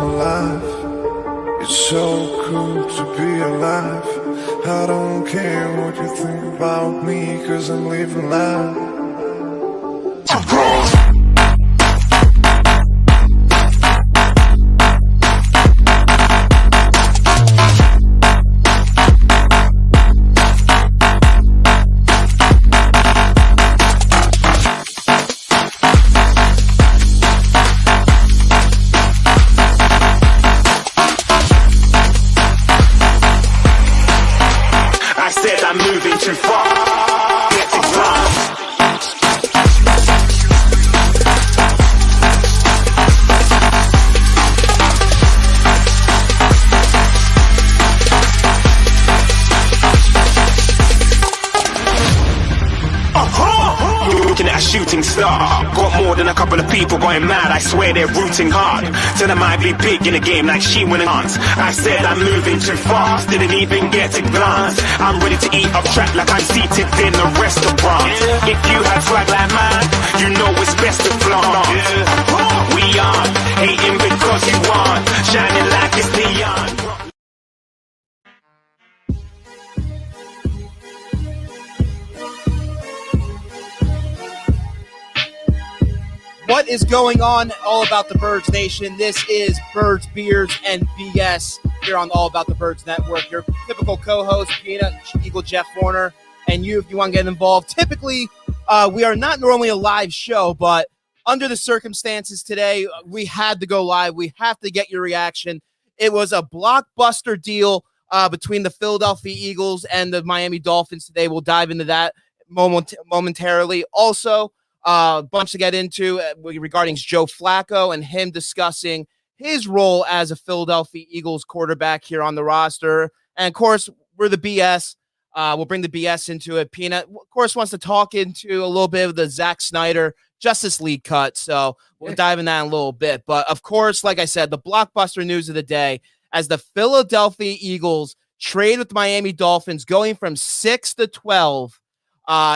alive. It's so cool to be alive. I don't care what you think about me, 'cause I'm living life. I'm moving too far. Get the ground. Looking at a shooting star. Got more than a couple of people going mad. I swear they're rooting hard. Tell them I be big in the game like she winning hands. I said I'm moving too fast. Didn't even get a glance. I'm ready to eat up track like I'm seated in a restaurant. If you had swag like mine, you know it's best to flaunt. We are hating because you want. Shining like it's neon. What is going on, All About the Birds Nation? This is Birds, Beers, and BS here on the All About the Birds Network. Your typical co-host, Peanut, Eagle Jeff Warner, and you, if you want to get involved. Typically, we are not normally a live show, but under the circumstances today, we had to go live. We have to get your reaction. It was a blockbuster deal between the Philadelphia Eagles and the Miami Dolphins today. We'll dive into that momentarily. Also, bunch to get into regarding Joe Flacco and him discussing his role as a Philadelphia Eagles quarterback here on the roster. And, of course, we're the BS. We'll bring the BS into it. Peanut, of course, wants to talk into a little bit of the Zack Snyder Justice League cut. So we'll dive in that in a little bit. But, of course, like I said, the blockbuster news of the day as the Philadelphia Eagles trade with the Miami Dolphins going from 6 to 12.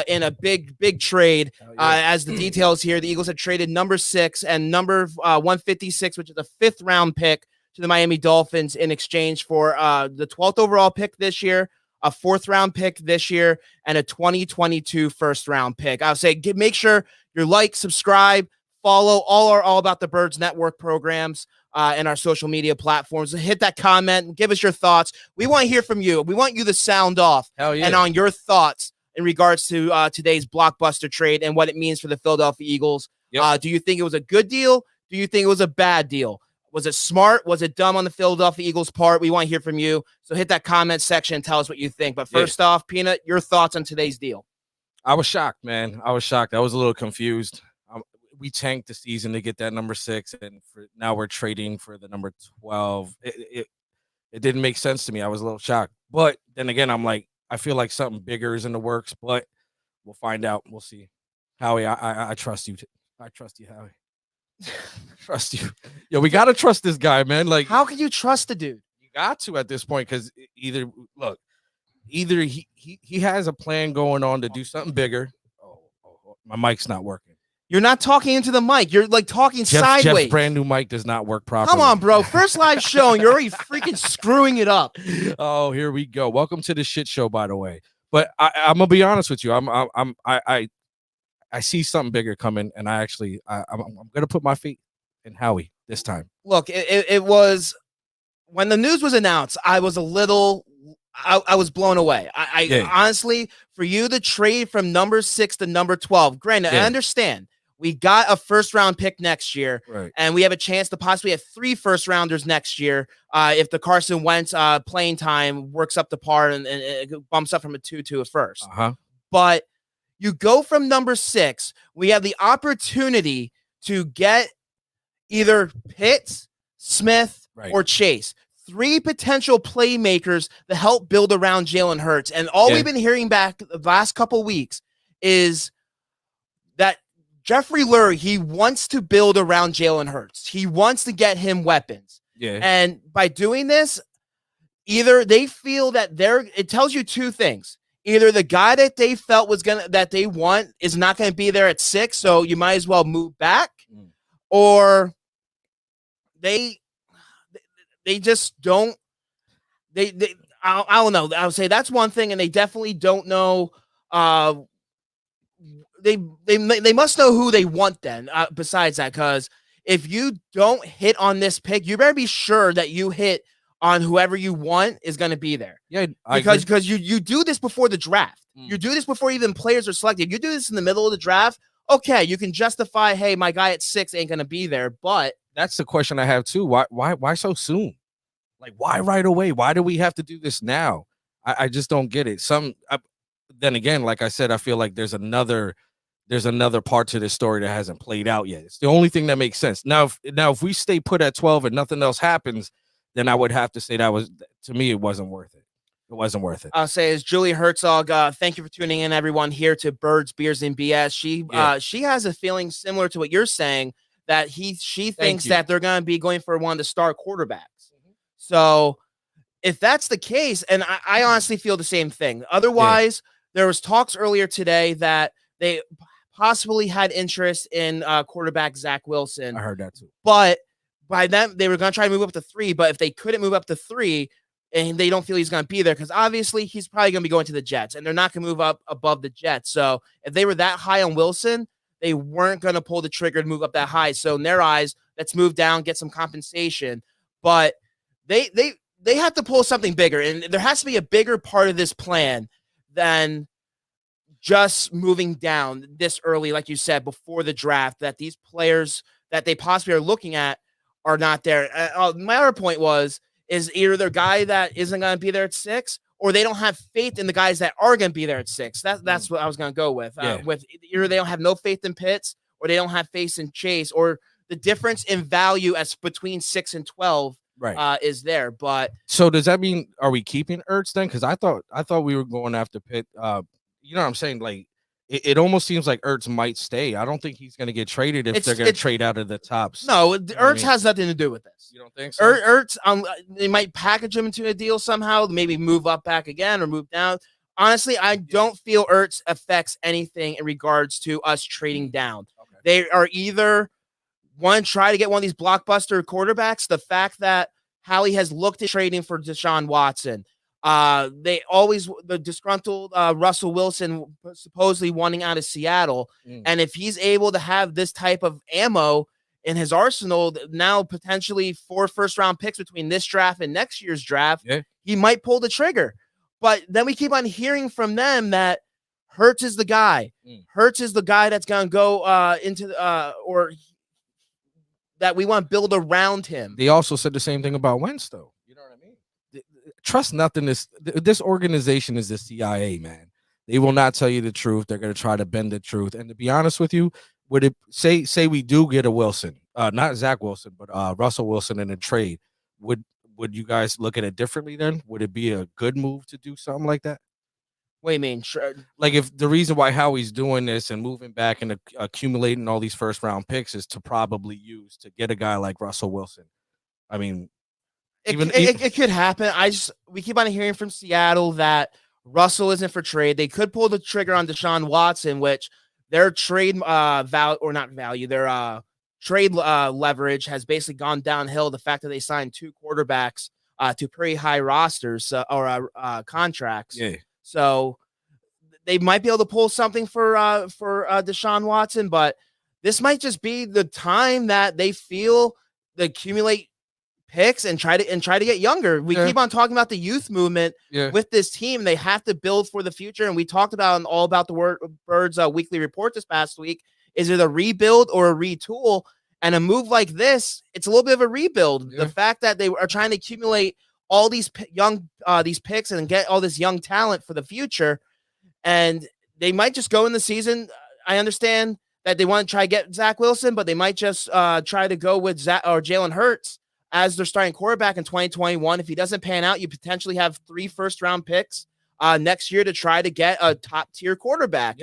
In a big trade. As the details here, the Eagles had traded number 6 and number 156, which is a 5th round pick, to the Miami Dolphins in exchange for the 12th overall pick this year, a 4th round pick this year, and a 2022 first round pick. I'll say make sure you like, subscribe, follow all About the Birds Network programs and our social media platforms. Hit that comment and give us your thoughts. We want to hear from you. We want you to sound off and on your thoughts in regards to today's blockbuster trade and what it means for the Philadelphia Eagles. Yep. Do you think it was a good deal? Do you think it was a bad deal? Was it smart? Was it dumb on the Philadelphia Eagles' part? We want to hear from you. So hit that comment section and tell us what you think. But first off, Peanut, your thoughts on today's deal. I was shocked, man. I was shocked. I was a little confused. We tanked the season to get that number 6, and now we're trading for the number 12. It didn't make sense to me. I was a little shocked. But then again, I'm like, I feel like something bigger is in the works, but we'll find out. We'll see. Howie, I trust you. I trust you, Howie. Trust you. Yo, we got to trust this guy, man. Like, how can you trust the dude? You got to at this point, because either he has a plan going on to do something bigger. Oh, my mic's not working. You're not talking into the mic. You're like talking sideways. Jeff's brand new mic does not work properly. Come on, bro. First live show, and you're already freaking screwing it up. Oh, here we go. Welcome to the shit show, by the way. But I'm gonna be honest with you. I see something bigger coming, and I'm gonna put my feet in Howie this time. Look, it was when the news was announced. I was a little. I was blown away. Honestly, for you to trade from number 6 to number 12, granted, I understand. We got a first-round pick next year, right, and we have a chance to possibly have 3 first-rounders next year if the Carson Wentz playing time works up to par and it bumps up from a 2 to a first. But you go from number 6, we have the opportunity to get either Pitts, Smith, or Chase. 3 potential playmakers to help build around Jalen Hurts. And all we've been hearing back the last couple weeks is that Jeffrey Lurie, he wants to build around Jalen Hurts. He wants to get him weapons. Yeah. And by doing this, either they feel that it tells you 2 things. Either the guy that they felt that they want is not going to be there at 6, so you might as well move back, or they just don't. I don't know. I would say that's one thing, and they definitely don't know. Uh, they must know who they want then. Besides that, because if you don't hit on this pick, you better be sure that you hit on whoever you want is going to be there. Yeah, because you do this before the draft. You do this before even players are selected. If you do this in the middle of the draft, okay, you can justify, hey, my guy at 6 ain't going to be there. But that's the question I have too. Why so soon? Like, why right away? Why do we have to do this now? I just don't get it. Then again, like I said, I feel like there's another part to this story that hasn't played out yet. It's the only thing that makes sense. Now, if we stay put at 12 and nothing else happens, then I would have to say to me, it wasn't worth it. It wasn't worth it. I'll say is Julie Herzog. Thank you for tuning in, everyone, here to Birds, Beers, and BS. She has a feeling similar to what you're saying, that she thinks that they're going to be going for one of the star quarterbacks. So if that's the case, and I honestly feel the same thing. Otherwise, there was talks earlier today that they possibly had interest in quarterback Zach Wilson. I heard that too. But by then, they were going to try to move up to 3. But if they couldn't move up to 3, and they don't feel he's going to be there, because obviously he's probably going to be going to the Jets, and they're not going to move up above the Jets. So if they were that high on Wilson, they weren't going to pull the trigger to move up that high. So in their eyes, let's move down, get some compensation. But they have to pull something bigger, and there has to be a bigger part of this plan than just moving down this early, like you said, before the draft, that these players that they possibly are looking at are not there. My other point is either their guy that isn't going to be there at 6, or they don't have faith in the guys that are going to be there at 6. That's what I was going to go with. With either they don't have no faith in Pitts, or they don't have faith in Chase, or the difference in value as between 6 and 12 is there. But so does that mean, are we keeping Ertz then? Because I thought we were going after Pitt. You know what I'm saying? Like, it almost seems like Ertz might stay. I don't think he's going to get traded if they're going to trade out of the tops. No, Ertz has nothing to do with this. You don't think so? Ertz, they might package him into a deal somehow, maybe move up back again or move down. Honestly, I don't feel Ertz affects anything in regards to us trading down. Okay. They are either want to try to get one of these blockbuster quarterbacks. The fact that Howie has looked at trading for Deshaun Watson. The disgruntled Russell Wilson supposedly wanting out of Seattle. And if he's able to have this type of ammo in his arsenal, now potentially 4 first-round picks between this draft and next year's draft, he might pull the trigger. But then we keep on hearing from them that Hurts is the guy. Hurts is the guy that's going to go or that we want to build around him. They also said the same thing about Wentz, though. You know what I mean? Trust nothing. This organization is the CIA, man. They will not tell you the truth. They're going to try to bend the truth. And to be honest with you, would it say we do get a Wilson, not Zach Wilson, but Russell Wilson in a trade? Would you guys look at it differently then? Would it be a good move to do something like that? What do you mean? Like, if the reason why Howie's doing this and moving back and accumulating all these first round picks is to probably use to get a guy like Russell Wilson. I mean, it could happen. We keep on hearing from Seattle that Russell isn't for trade. They could pull the trigger on Deshaun Watson, which their trade trade leverage has basically gone downhill. The fact that they signed 2 quarterbacks to pretty high rosters or contracts. Yeah. So they might be able to pull something for Deshaun Watson, but this might just be the time that they feel to accumulate picks and try to get younger. We keep on talking about the youth movement with this team. They have to build for the future. And we talked about All About the Birds weekly report this past week. Is it a rebuild or a retool? And a move like this, it's a little bit of a rebuild. The fact that they are trying to accumulate all these these picks and get all this young talent for the future. And they might just go in the season. I understand that they want to try to get Zach Wilson, but they might just try to go with Zach or Jalen Hurts as their starting quarterback in 2021. If he doesn't pan out, you potentially have 3 first-round picks next year to try to get a top-tier quarterback.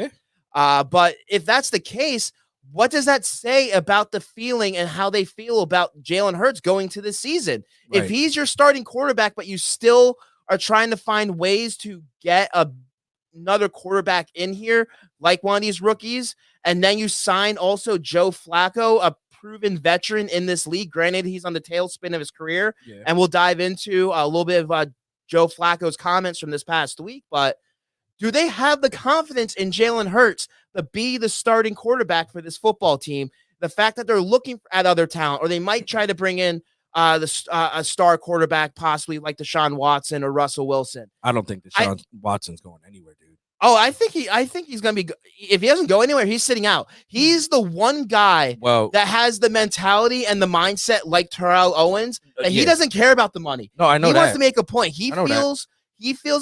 But if that's the case, what does that say about the feeling and how they feel about Jalen Hurts going to this season? If he's your starting quarterback, but you still are trying to find ways to get another quarterback in here, like one of these rookies, and then you sign also Joe Flacco, a proven veteran in this league. Granted, he's on the tailspin of his career, Yeah. and we'll dive into a little bit of Joe Flacco's comments from this past week. But do they have the confidence in Jalen Hurts to be the starting quarterback for this football team? The fact that they're looking at other talent, or they might try to bring in a star quarterback, possibly like Deshaun Watson or Russell Wilson. I don't think Deshaun Watson's going anywhere, dude. Oh, I think he's going to be, if he doesn't go anywhere, he's sitting out. He's the one guy that has the mentality and the mindset like Terrell Owens, that he doesn't care about the money. No, I know he that. wants to make a point. He feels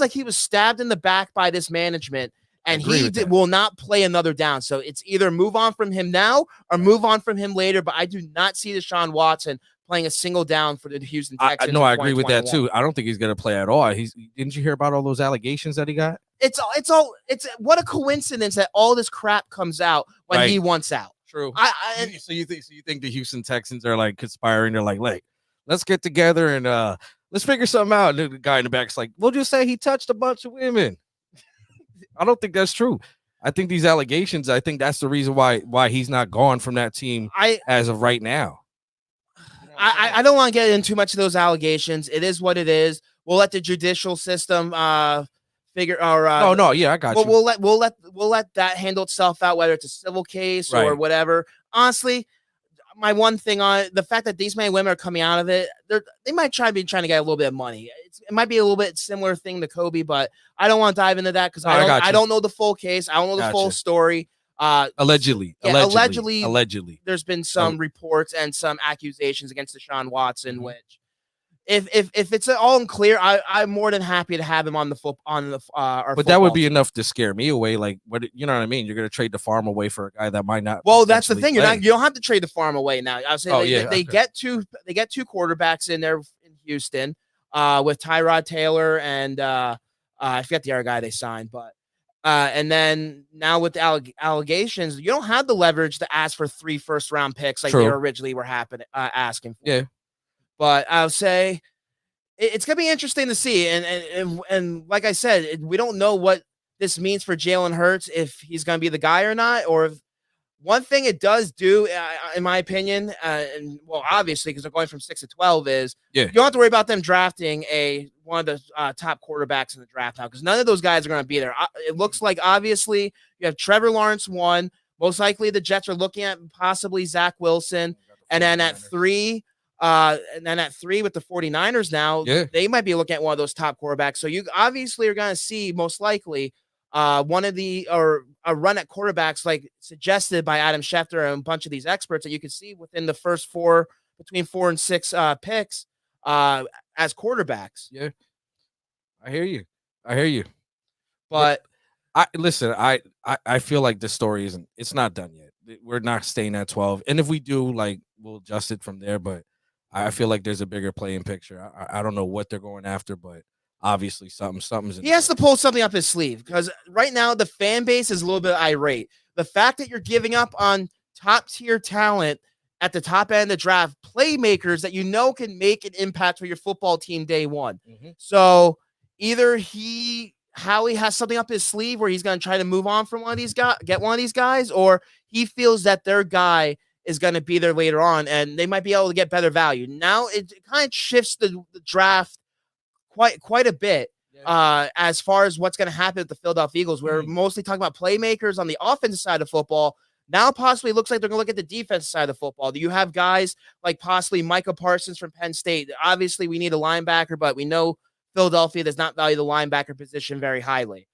like he was stabbed in the back by this management, and he will not play another down. So it's either move on from him now or move on from him later. But I do not see Deshaun Watson playing a single down for the Houston Texans. I agree with that too. I don't think he's going to play at all. Didn't you hear about all those allegations that he got? It's what a coincidence that all this crap comes out when he wants out. True. So you think the Houston Texans are like conspiring? They're like, let's get together and let's figure something out. And the guy in the back's like, we'll just say he touched a bunch of women. I don't think that's true. I think these allegations, I think that's the reason why he's not gone from that team as of right now. I don't want to get into too much of those allegations. It is what it is. We'll let the judicial system figure. Or I got you. We'll let that handle itself out, whether it's a civil case or whatever. Honestly, my one thing on the fact that these many women are coming out of it, they might trying to get a little bit of money. It might be a little bit similar thing to Kobe, but I don't want to dive into that because I don't know the full case. I don't know the full story. Allegedly, there's been some reports and some accusations against Deshaun Watson, which if it's all unclear, I'm more than happy to have him on our. But that would be enough to scare me away. Like, what, you know what I mean? You're going to trade the farm away for a guy that might not. Well, that's the thing. You don't have to trade the farm away now. I was saying they get two quarterbacks in there in Houston, with Tyrod Taylor and I forget the other guy they signed, but. And then now with the allegations, you don't have the leverage to ask for 3 first-round picks like they originally were asking for. Yeah. But I'll say it's going to be interesting to see. And like I said, we don't know what this means for Jalen Hurts, if he's going to be the guy or not. Or if one thing it does do, in my opinion, and well, obviously, because they're going from 6 to 12, is you don't have to worry about them drafting one of the top quarterbacks in the draft now, because none of those guys are going to be there. It looks like, obviously, you have Trevor Lawrence 1. Most likely, the Jets are looking at possibly Zach Wilson. And then at 3, with the 49ers now, they might be looking at one of those top quarterbacks. So you obviously are going to see, most likely, one of a run at quarterbacks like suggested by Adam Schefter and a bunch of these experts that you can see within the first between 4 and 6 picks as quarterbacks. Yeah, I hear you. But I feel like this story it's not done yet. We're not staying at 12, and if we do, like, we'll adjust it from there. But I feel like there's a bigger playing picture. I don't know what they're going after, but obviously something's in he has to pull something up his sleeve, because right now the fan base is a little bit irate. The fact that you're giving up on top tier talent at the top end of the draft, playmakers that can make an impact for your football team day one. Mm-hmm. So either Howie has something up his sleeve where he's going to try to move on from one of these guys, get one of these guys, or he feels that their guy is going to be there later on and they might be able to get better value. Now it kind of shifts the draft quite a bit as far as what's going to happen with the Philadelphia Eagles. We're mostly talking about playmakers on the offensive side of football. Now possibly looks like they're going to look at the defensive side of football. Do you have guys like possibly Micah Parsons from Penn State? Obviously, we need a linebacker, but we know Philadelphia does not value the linebacker position very highly.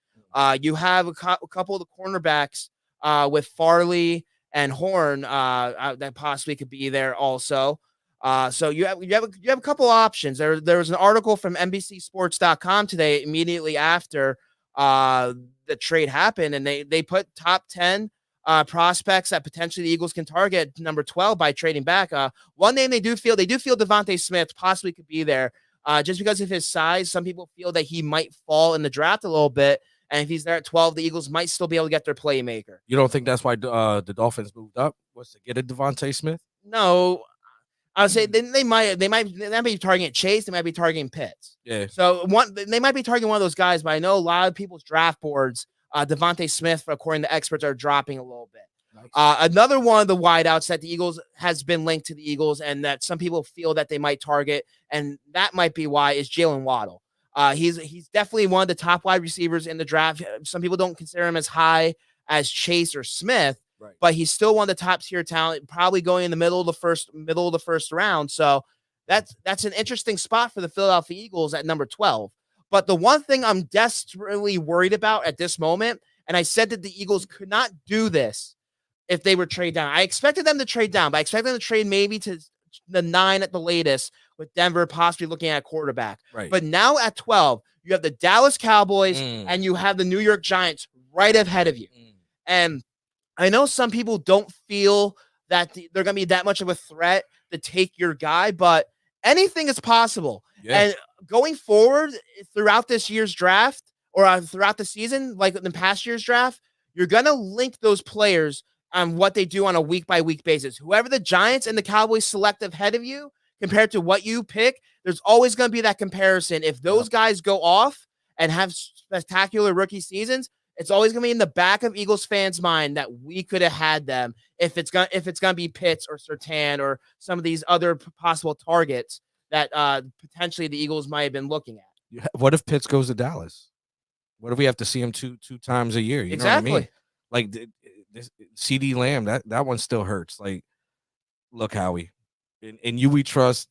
You have a couple of the cornerbacks with Farley and Horn that possibly could be there also. So you have a couple options. There was an article from NBCSports.com today, immediately after the trade happened, and they put top 10 prospects that potentially the Eagles can target number 12 by trading back. One name they do feel Devontae Smith possibly could be there, just because of his size. Some people feel that he might fall in the draft a little bit, and if he's there at 12, the Eagles might still be able to get their playmaker. You don't think that's why the Dolphins moved up, was to get a Devontae Smith? No. I would say they might be targeting Chase. They might be targeting Pitts. Yeah. So they might be targeting one of those guys, but I know a lot of people's draft boards, Devontae Smith, according to experts, are dropping a little bit. Nice. Another one of the wideouts that the Eagles has been linked to the Eagles and that some people feel that they might target, and that might be why, is Jalen Waddle. He's definitely one of the top wide receivers in the draft. Some people don't consider him as high as Chase or Smith, Right. but he's still one of the top tier talent, probably going in the middle of the first round. So that's an interesting spot for the Philadelphia Eagles at number 12. But the one thing I'm desperately worried about at this moment, and I said that the Eagles could not do this if they were trade down. I expected them to trade down, but I expected them to trade maybe to the 9 at the latest, with Denver possibly looking at a quarterback. Right. But now at 12, you have the Dallas Cowboys and you have the New York Giants right ahead of you. And I know some people don't feel that they're going to be that much of a threat to take your guy, but anything is possible. Yeah. And going forward throughout this year's draft or throughout the season, like in the past year's draft, you're going to link those players on what they do on a week-by-week basis. Whoever the Giants and the Cowboys select ahead of you compared to what you pick, there's always going to be that comparison. If those guys go off and have spectacular rookie seasons, it's always going to be in the back of Eagles fans' mind that we could have had them if it's going to be Pitts or Surtain or some of these other possible targets that potentially the Eagles might have been looking at. What if Pitts goes to Dallas? What if we have to see him two times a year? You Exactly. know what I mean? Like this CD Lamb, that one still hurts. Like, look, Howie, in you we trust.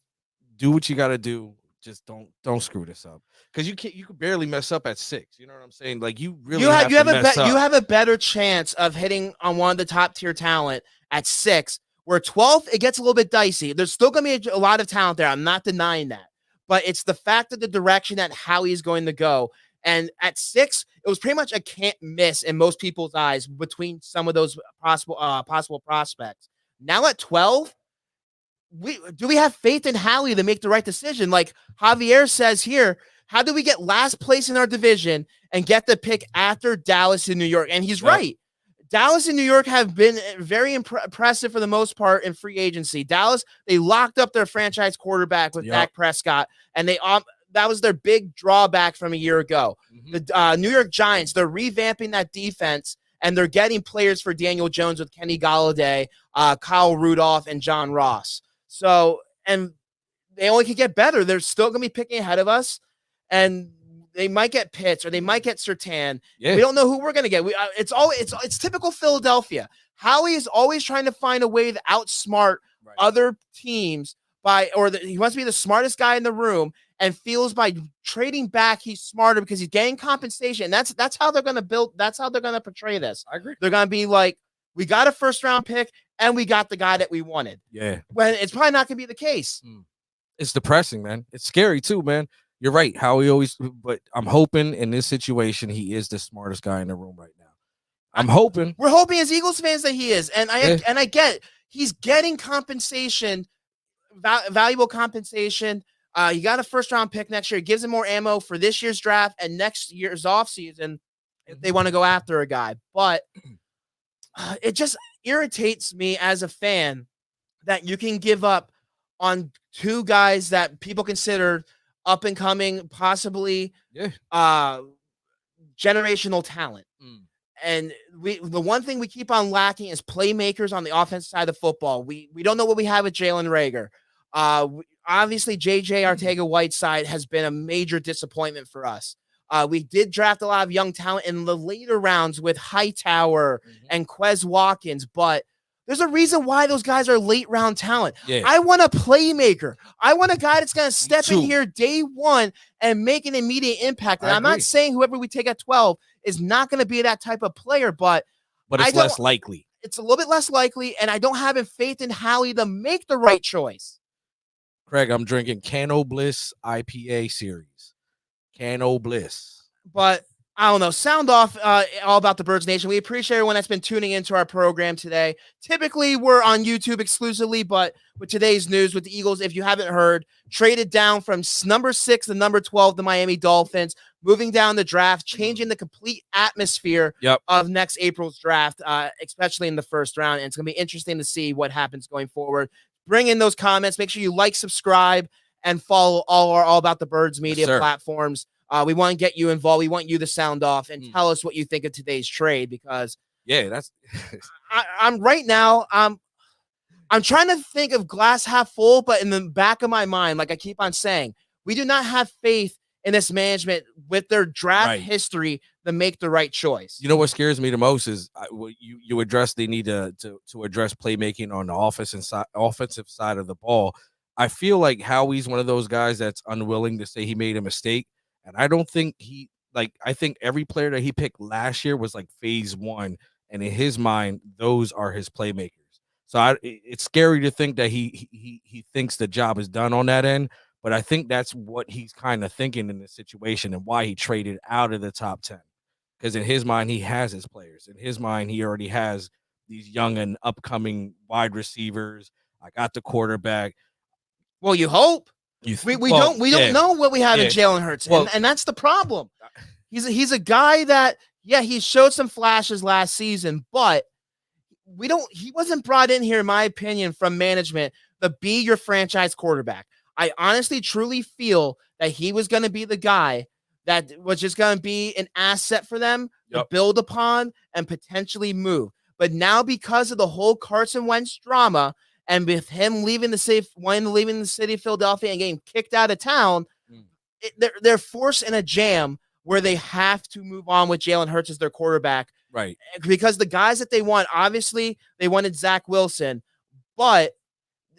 Do what you got to do. Just don't screw this up, because you could barely mess up at 6. You know what I'm saying? Like, you really you have a better chance of hitting on one of the top tier talent at 6. Where 12th, it gets a little bit dicey. There's still going to be a lot of talent there. I'm not denying that, but it's the fact of the direction that Howie's going to go. And at 6, it was pretty much a can't miss in most people's eyes between some of those possible prospects. Now at 12. We have faith in Howie to make the right decision? Like Javier says here, how do we get last place in our division and get the pick after Dallas and New York? And he's right. Dallas and New York have been very impressive for the most part in free agency. Dallas, they locked up their franchise quarterback with Dak Prescott, and that was their big drawback from a year ago. The New York Giants, they're revamping that defense, and they're getting players for Daniel Jones with Kenny Golladay, Kyle Rudolph, and John Ross. So, and they only could get better. They're still going to be picking ahead of us, and they might get Pitts or they might get Surtain. We don't know who we're going to get. It's typical Philadelphia. Howie is always trying to find a way to outsmart other teams he wants to be the smartest guy in the room, and feels by trading back he's smarter because he's getting compensation. And that's how they're going to build. That's how they're going to portray this. I agree. They're going to be like, we got a first round pick and we got the guy that we wanted. Yeah. When it's probably not going to be the case. It's depressing, man. It's scary too, man. You're right. But I'm hoping in this situation, he is the smartest guy in the room right now. I'm hoping. We're hoping as Eagles fans that he is. And I get it. He's getting compensation, valuable compensation. He got a first round pick next year. It gives him more ammo for this year's draft and next year's offseason if they want to go after a guy. But it just irritates me as a fan that you can give up on 2 guys that people consider up and coming, possibly generational talent. And the one thing we keep on lacking is playmakers on the offensive side of football. We don't know what we have with Jalen Reagor. Obviously, J.J. Arcega-Whiteside has been a major disappointment for us. We did draft a lot of young talent in the later rounds with Hightower and Quez Watkins, but there's a reason why those guys are late round talent. I want a playmaker. I want a guy that's going to step in here day one and make an immediate impact. And I'm not saying whoever we take at 12 is not going to be that type of player, but it's less likely. It's a little bit less likely, and I don't have faith in Howie to make the right choice. Craig, I'm drinking Cano Bliss IPA series. Cano Bliss. But I don't know. Sound off all about the Birds Nation. We appreciate everyone that's been tuning into our program today. Typically, we're on YouTube exclusively, but with today's news with the Eagles, if you haven't heard, traded down from number 6 to number 12, the Miami Dolphins, moving down the draft, changing the complete atmosphere of next April's draft, especially in the first round. And it's going to be interesting to see what happens going forward. Bring in those comments. Make sure you like, subscribe, and follow all About the Birds media platforms. We want to get you involved. We want you to sound off and tell us what you think of today's trade, because Yeah, that's I'm right now. I'm trying to think of glass half full, but in the back of my mind, like I keep on saying, we do not have faith in this management with their draft right. history to make the right choice. You know what scares me the most is you address they need to address playmaking on the offensive side of the ball. I feel like Howie's one of those guys that's unwilling to say he made a mistake, and I don't think I think every player that he picked last year was like phase one, and in his mind, those are his playmakers. So it's scary to think that he thinks the job is done on that end, but I think that's what he's kind of thinking in this situation and why he traded out of the top 10. Because in his mind, he has his players. In his mind, he already has these young and upcoming wide receivers. I got the quarterback. Well, you hope. We don't know what we have in Jalen Hurts, and that's the problem. He's a guy that he showed some flashes last season, but he wasn't brought in here, in my opinion, from management to be your franchise quarterback. I honestly, truly feel that he was going to be the guy that was just going to be an asset for them to build upon and potentially move. But now, because of the whole Carson Wentz drama, and with him leaving the city of Philadelphia and getting kicked out of town, they're forced in a jam where they have to move on with Jalen Hurts as their quarterback. Right. Because the guys that they want, obviously, they wanted Zach Wilson, but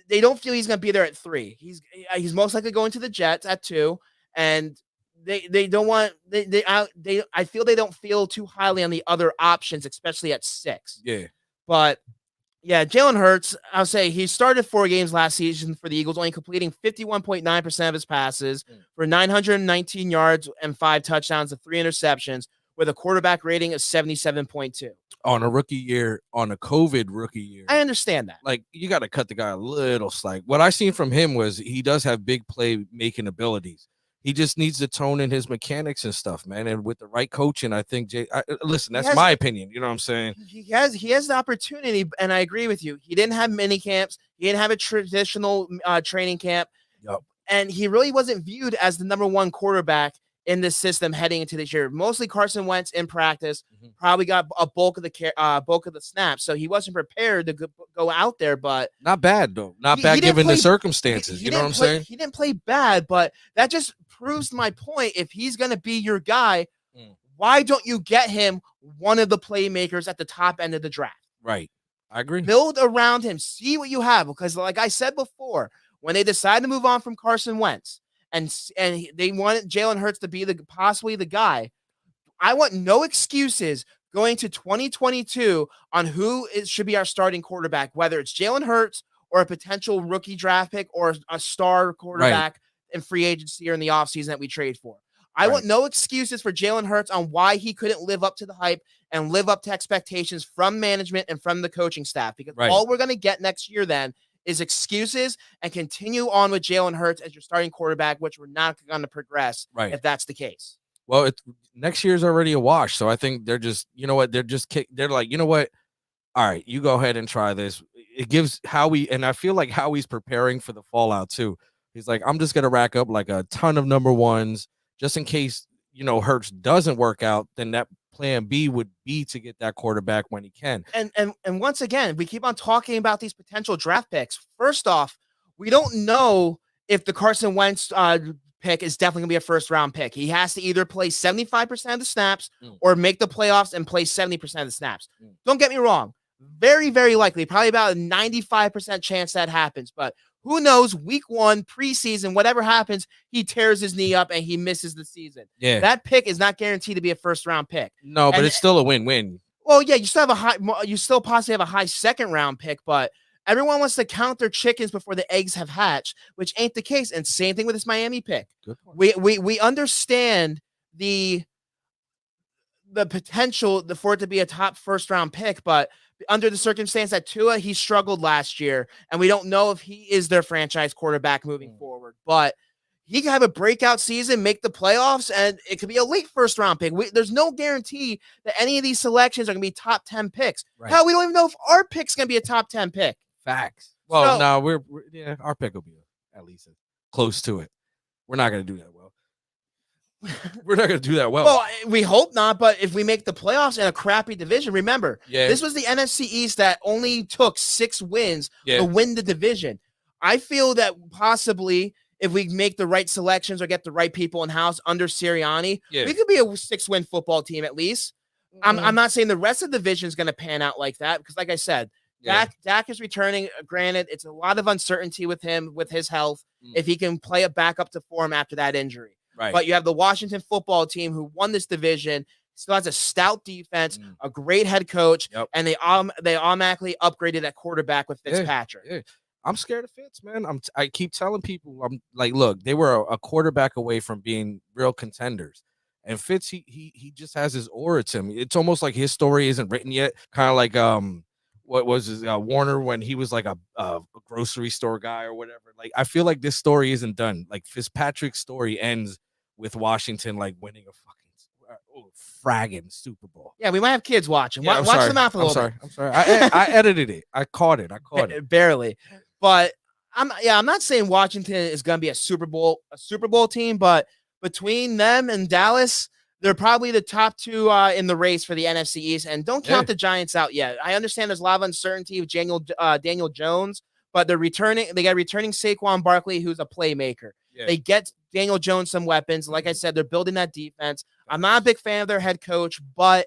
they don't feel he's going to be there at 3. He's most likely going to the Jets at 2, and they don't want I feel they don't feel too highly on the other options, especially at 6. Yeah. But Jalen Hurts, I'll say he started 4 games last season for the Eagles, only completing 51.9% of his passes for 919 yards and 5 touchdowns and 3 interceptions with a quarterback rating of 77.2. On a rookie year, on a COVID rookie year. I understand that. Like, you got to cut the guy a little slack. What I seen from him was he does have big play-making abilities. He just needs to tone in his mechanics and stuff, man. And with the right coaching, I think listen, that's my opinion. You know what I'm saying? He has the opportunity, and I agree with you. He didn't have mini camps. He didn't have a traditional training camp. Yep. And he really wasn't viewed as the number 1 quarterback in this system heading into this year. Mostly Carson Wentz in practice, probably got a bulk of the snaps, so he wasn't prepared to go out there. But not bad though, not bad given the circumstances. You know what I'm saying? He didn't play bad, but that just proves my point. If he's going to be your guy, why don't you get him one of the playmakers at the top end of the draft? Right, I agree. Build around him, see what you have, because like I said before, when they decided to move on from Carson Wentz, and they wanted Jalen Hurts to be possibly the guy, I want no excuses going to 2022 on who should be our starting quarterback, whether it's Jalen Hurts or a potential rookie draft pick or a star quarterback in free agency or in the offseason that we trade for. I want no excuses for Jalen Hurts on why he couldn't live up to the hype and live up to expectations from management and from the coaching staff, because all we're going to get next year then is excuses and continue on with Jalen Hurts as your starting quarterback, which we're not going to progress if that's the case. Well, next year's already a wash, so I think they're just, you know what, they're like, you know what, all right, you go ahead and try this. It gives Howie, and I feel like Howie's preparing for the fallout too. He's like, I'm just going to rack up like a ton of number 1s just in case, Hurts doesn't work out, then that plan B would be to get that quarterback when he can. And once again, we keep on talking about these potential draft picks. First off, we don't know if the Carson Wentz pick is definitely going to be a first-round pick. He has to either play 75% of the snaps or make the playoffs and play 70% of the snaps. Don't get me wrong. Very, very likely, probably about a 95% chance that happens. But who knows, week 1, preseason, whatever happens, he tears his knee up and he misses the season. Yeah. That pick is not guaranteed to be a first-round pick. No, but it's still a win-win. Well, yeah, you still possibly have a high second-round pick, but everyone wants to count their chickens before the eggs have hatched, which ain't the case. And same thing with this Miami pick. Good point. We understand the potential for it to be a top first-round pick, but under the circumstance that Tua, he struggled last year, and we don't know if he is their franchise quarterback moving forward. But he could have a breakout season, make the playoffs, and it could be a late first-round pick. There's no guarantee that any of these selections are going to be top 10 picks. Right. Hell, we don't even know if our pick's going to be a top 10 pick. Facts. Well, no, our pick will be at least close to it. We're not going to do that well. We're not going to do that well. Well, we hope not, but if we make the playoffs in a crappy division, remember, Yeah. this was the NFC East that only took 6 wins Yeah. to win the division. I feel that possibly if we make the right selections or get the right people in house under Sirianni, we could be a 6-win football team at least. I'm not saying the rest of the division is going to pan out like that because, like I said, Dak is returning. Granted, it's a lot of uncertainty with him, with his health, if he can play it back up to form after that injury. Right. But you have the Washington football team who won this division, still has a stout defense, a great head coach, and they automatically upgraded at quarterback with Fitzpatrick. Yeah. I'm scared of Fitz, man. I keep telling people, I'm like, look, they were a quarterback away from being real contenders. And Fitz, he just has his aura to him. It's almost like his story isn't written yet. Kind of like what was his Warner when he was like a grocery store guy or whatever. Like I feel like this story isn't done. Like Fitzpatrick's story ends with Washington like winning a fucking fragging Super Bowl. Yeah, we might have kids watching. Yeah, watch the mouth a little bit. I'm sorry. I edited it. I caught it. Barely. But I'm not saying Washington is going to be a Super Bowl team, but between them and Dallas, they're probably the top 2 in the race for the NFC East. And don't count the Giants out yet. I understand there's a lot of uncertainty with Daniel Jones, but they're returning. They got returning Saquon Barkley, who's a playmaker. Yeah. They get Daniel Jones some weapons. Like I said, they're building that defense. I'm not a big fan of their head coach, but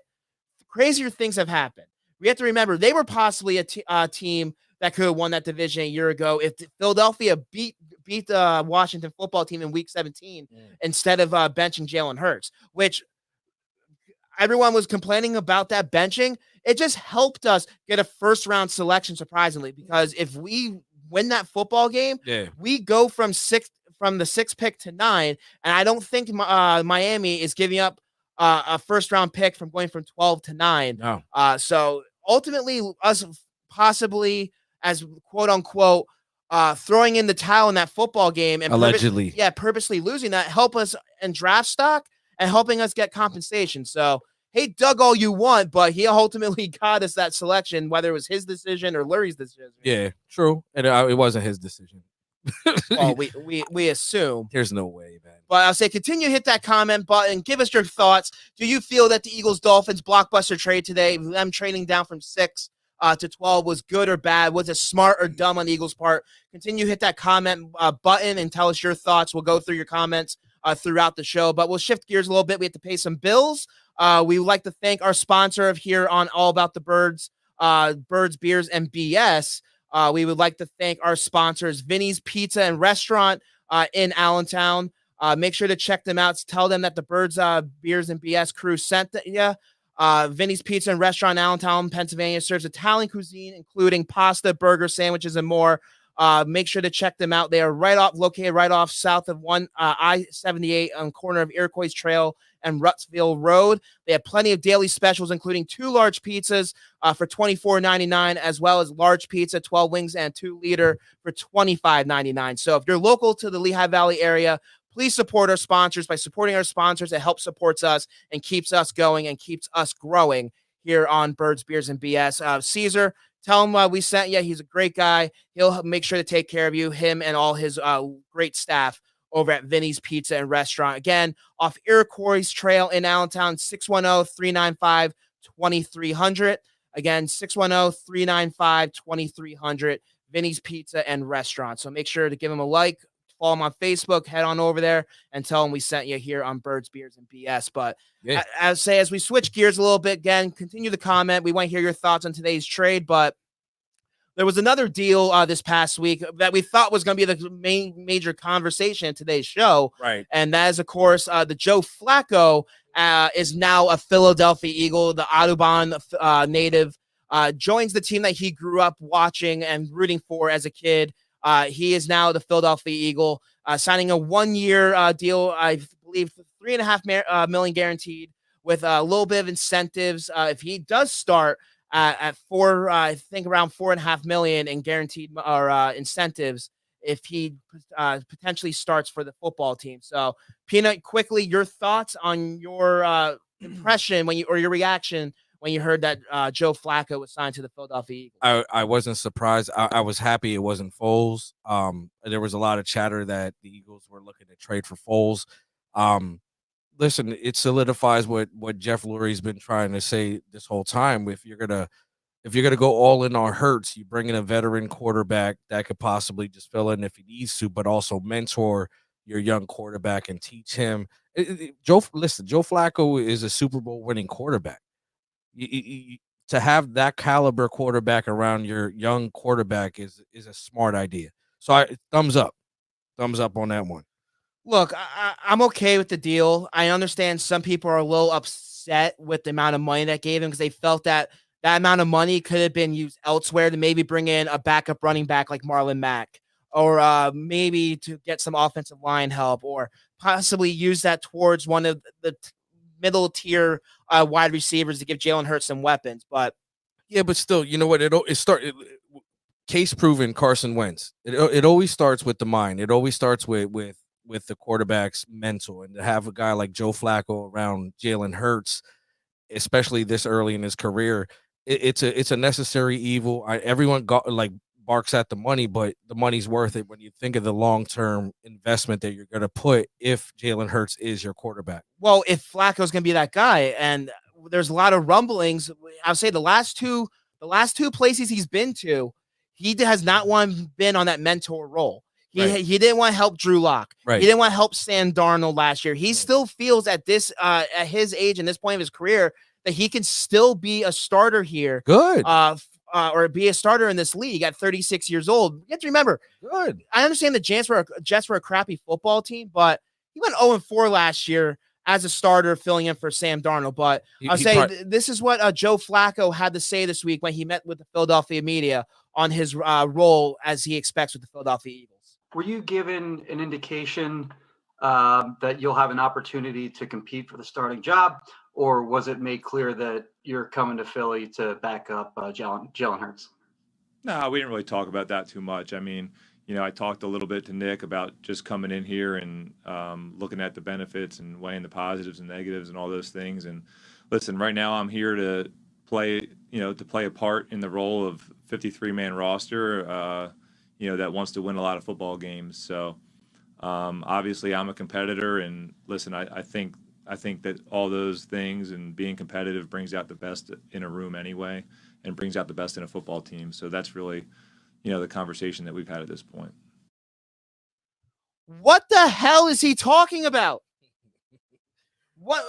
crazier things have happened. We have to remember they were possibly a team that could have won that division a year ago if Philadelphia beat the Washington football team in Week 17 instead of benching Jalen Hurts, which everyone was complaining about that benching. It just helped us get a first-round selection, surprisingly, because if we win that football game, we go from the 6th pick to 9, and I don't think Miami is giving up a first-round pick from going from 12 to 9. No. So ultimately, us possibly as quote unquote throwing in the towel in that football game and allegedly purposely losing that help us in draft stock and helping us get compensation. So hey, Doug, all you want, but he ultimately got us that selection, whether it was his decision or Lurie's decision. Yeah, true. And it wasn't his decision. Well, we assume. There's no way, man. But I'll say continue to hit that comment button. Give us your thoughts. Do you feel that the Eagles-Dolphins blockbuster trade today, them trading down from 6 to 12 was good or bad? Was it smart or dumb on the Eagles' part? Continue to hit that comment button and tell us your thoughts. We'll go through your comments throughout the show, but we'll shift gears a little bit. We have to pay some bills. We would like to thank our sponsor of here on All About the Birds, Birds, Beers, and BS. We would like to thank our sponsors, Vinny's Pizza and Restaurant in Allentown. Make sure to check them out. Tell them that the Birds, Beers, and BS crew sent you. Vinny's Pizza and Restaurant in Allentown, Pennsylvania serves Italian cuisine, including pasta, burgers, sandwiches, and more. Make sure to check them out. They are located right off south of I-78 on corner of Iroquois Trail and Rutsville Road. They have plenty of daily specials, including 2 large pizzas for $24.99, as well as large pizza, 12 wings, and 2-liter for $25.99. So if you're local to the Lehigh Valley area, please support our sponsors. By supporting our sponsors, it helps supports us and keeps us going and keeps us growing here on Birds, Beers, and BS. Caesar, tell him we sent you. He's a great guy. He'll make sure to take care of you, him and all his great staff over at Vinny's Pizza and Restaurant. Again, off Iroquois Trail in Allentown, 610-395-2300. Again, 610-395-2300, Vinny's Pizza and Restaurant. So make sure to give him a like, follow him on Facebook, head on over there and tell him we sent you here on Birds, Beers, and BS. But as we switch gears a little bit, again, continue to comment. We want to hear your thoughts on today's trade, but there was another deal this past week that we thought was going to be the major conversation in today's show. Right. And that is, of course, the Joe Flacco is now a Philadelphia Eagle, the Audubon native, joins the team that he grew up watching and rooting for as a kid. He is now the Philadelphia Eagle, signing a 1-year deal, I believe $3.5 million guaranteed with a little bit of incentives. If he does start at I think around $4.5 million in guaranteed or incentives, if he potentially starts for the football team. So, Peanut, quickly, your thoughts on your impression your reaction when you heard that Joe Flacco was signed to the Philadelphia Eagles? I wasn't surprised. I was happy it wasn't Foles. There was a lot of chatter that the Eagles were looking to trade for Foles. listen, it solidifies what Jeff Lurie's been trying to say this whole time. If you're gonna go all in on Hurts, you bring in a veteran quarterback that could possibly just fill in if he needs to, but also mentor your young quarterback and teach him. Joe Flacco is a Super Bowl winning quarterback. To have that caliber quarterback around your young quarterback is a smart idea. So thumbs up on that one. Look, I'm okay with the deal. I understand some people are a little upset with the amount of money that gave him because they felt that amount of money could have been used elsewhere to maybe bring in a backup running back like Marlon Mack, or maybe to get some offensive line help, or possibly use that towards one of the middle tier wide receivers to give Jalen Hurts some weapons. But yeah, but still, you know what? Case proven Carson Wentz. It always starts with the mind. It always starts with the quarterback's mental, and to have a guy like Joe Flacco around Jalen Hurts, especially this early in his career, it's a necessary evil. Everyone barks at the money, but the money's worth it when you think of the long-term investment that you're going to put if Jalen Hurts is your quarterback. Well, if Flacco's going to be that guy, and there's a lot of rumblings, I'll say the last two places he's been to, he has not been on that mentor role. He didn't want to help Drew Lock. Right. He didn't want to help Sam Darnold last year. He still feels at his age and this point of his career that he can still be a starter here. Good. Or be a starter in this league at 36 years old. You have to remember. Good. I understand the Jets were a crappy football team, but he went 0-4 last year as a starter filling in for Sam Darnold. But this is what Joe Flacco had to say this week when he met with the Philadelphia media on his role as he expects with the Philadelphia Eagles. Were you given an indication that you'll have an opportunity to compete for the starting job, or was it made clear that you're coming to Philly to back up Jalen Hurts? No, we didn't really talk about that too much. I mean, I talked a little bit to Nick about just coming in here and looking at the benefits and weighing the positives and negatives and all those things. And listen, right now I'm here to play a part in the role of 53-man roster, that wants to win a lot of football games. So obviously I'm a competitor, and listen, I think that all those things and being competitive brings out the best in a room anyway, and brings out the best in a football team. So that's really, the conversation that we've had at this point. What the hell is he talking about? What?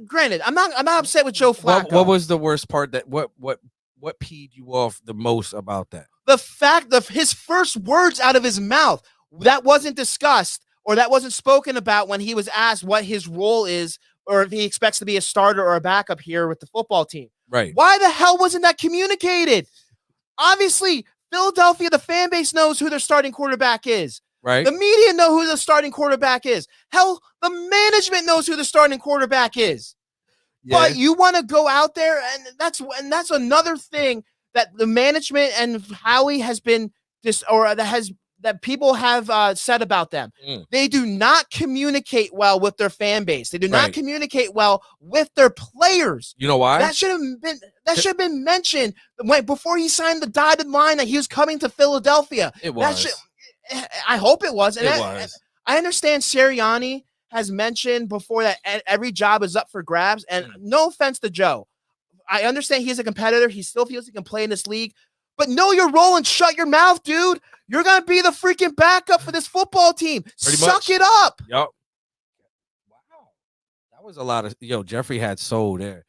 Granted, I'm not upset with Joe Flacco. What was the worst part? What peed you off the most about that? The fact of his first words out of his mouth that wasn't discussed or that wasn't spoken about when he was asked what his role is, or if he expects to be a starter or a backup here with the football team. Right. Why the hell wasn't that communicated? Obviously, Philadelphia, the fan base knows who their starting quarterback is. Right. The media know who the starting quarterback is. Hell, the management knows who the starting quarterback is. Yeah. But you want to go out there, and that's another thing that the management and Howie has been that people have said about them. They do not communicate well with their fan base. They do not communicate well with their players. You know why? That should have been mentioned before he signed the dotted line that he was coming to Philadelphia. It was. I hope it was. And it was. I understand Sirianni has mentioned before that every job is up for grabs. And no offense to Joe, I understand he's a competitor. He still feels he can play in this league. But know your role and shut your mouth, dude. You're going to be the freaking backup for this football team. Suck it up. Yep. Wow. That was a lot of, Jeffrey had soul there.